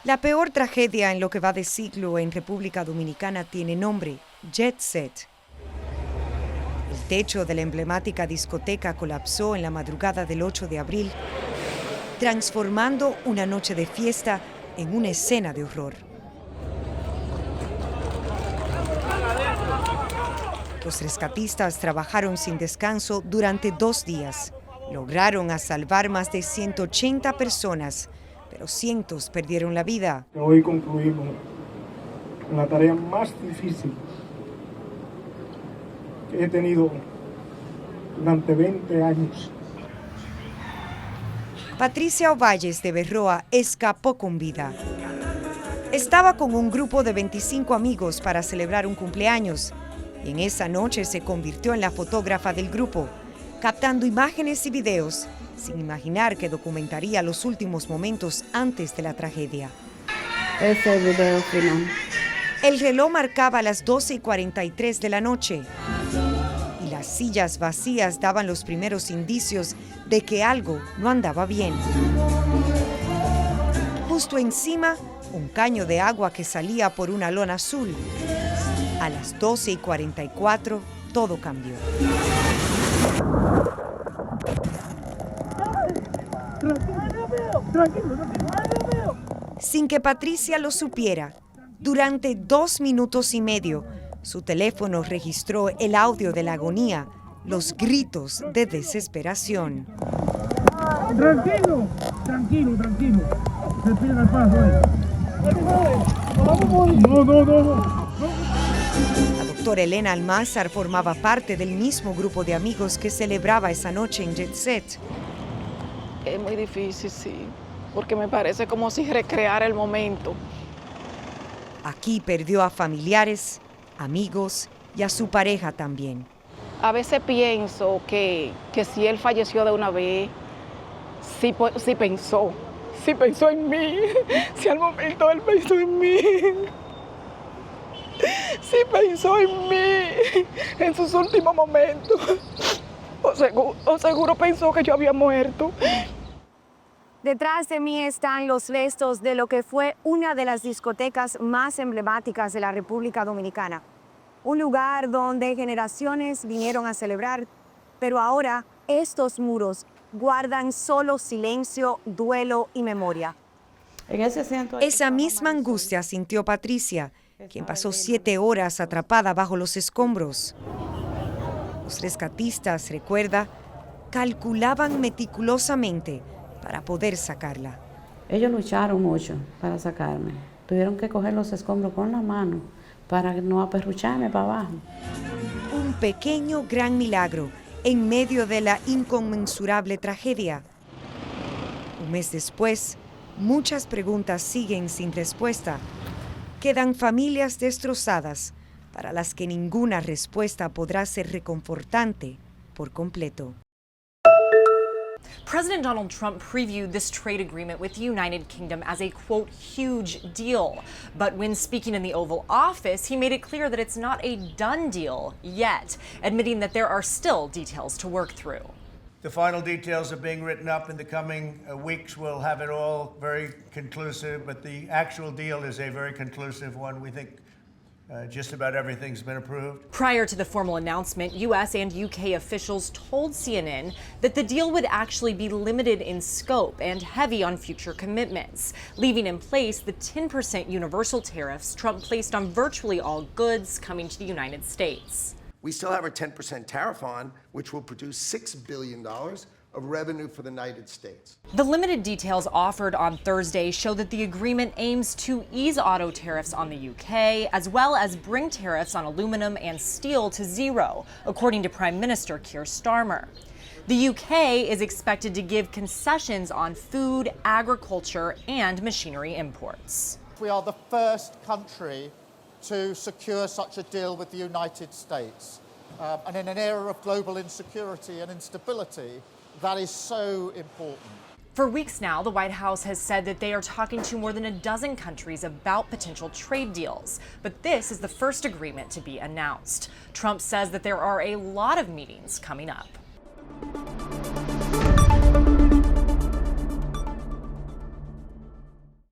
La peor tragedia en lo que va de siglo en República Dominicana tiene nombre: Jet Set. El techo de la emblemática discoteca colapsó en la madrugada del 8 de abril, transformando una noche de fiesta en una escena de horror. Los rescatistas trabajaron sin descanso durante 2 días. Lograron a salvar más de 180 personas, pero cientos perdieron la vida. Hoy concluimos la tarea más difícil que he tenido durante 20 años. Patricia Ovalles de Berroa escapó con vida. Estaba con un grupo de 25 amigos para celebrar un cumpleaños y en esa noche se convirtió en la fotógrafa del grupo, captando imágenes y videos sin imaginar que documentaría los últimos momentos antes de la tragedia. Ese es el video final. El reloj marcaba las 12:43 de la noche y las sillas vacías daban los primeros indicios de que algo no andaba bien. Justo encima, un caño de agua que salía por una lona azul. A las 12:44, todo cambió. Sin que Patricia lo supiera, durante 2 minutos y medio, su teléfono registró el audio de la agonía, los gritos de desesperación. Tranquilo. Respira el paso ahí. No. La doctora Elena Almázar formaba parte del mismo grupo de amigos que celebraba esa noche en Jet Set. Es muy difícil, sí, porque me parece como si recreara el momento. Aquí perdió a familiares, amigos y a su pareja también. A veces pienso que si él falleció de una vez, sí pensó en mí, si al momento él pensó en mí. Sí pensó en mí en sus últimos momentos. O seguro pensó que yo había muerto. Detrás de mí están los restos de lo que fue una de las discotecas más emblemáticas de la República Dominicana. Un lugar donde generaciones vinieron a celebrar, pero ahora estos muros guardan solo silencio, duelo y memoria. Esa misma angustia sintió Patricia, quien pasó 7 horas atrapada bajo los escombros. Los rescatistas, recuerda, calculaban meticulosamente para poder sacarla. Ellos lucharon mucho para sacarme. Tuvieron que coger los escombros con la mano para no aperrucharme para abajo. Un pequeño gran milagro en medio de la inconmensurable tragedia. Un mes después, muchas preguntas siguen sin respuesta. Quedan familias destrozadas para las que ninguna respuesta podrá ser reconfortante por completo. President Donald Trump previewed this trade agreement with the United Kingdom as a, quote, huge deal. But when speaking in the Oval Office, he made it clear that it's not a done deal yet, admitting that there are still details to work through. The final details are being written up in the coming weeks. We'll have it all very conclusive, but the actual deal is a very conclusive one. We think just about everything's been approved. Prior to the formal announcement, U.S. and U.K. officials told CNN that the deal would actually be limited in scope and heavy on future commitments, leaving in place the 10% universal tariffs Trump placed on virtually all goods coming to the United States. We still have our 10% tariff on, which will produce $6 billion of revenue for the United States. The limited details offered on Thursday show that the agreement aims to ease auto tariffs on the UK, as well as bring tariffs on aluminum and steel to zero, according to Prime Minister Keir Starmer. The UK is expected to give concessions on food, agriculture, and machinery imports. We are the first country to secure such a deal with the United States. And in an era of global insecurity and instability, that is so important. For weeks now, the White House has said that they are talking to more than a dozen countries about potential trade deals. But this is the first agreement to be announced. Trump says that there are a lot of meetings coming up.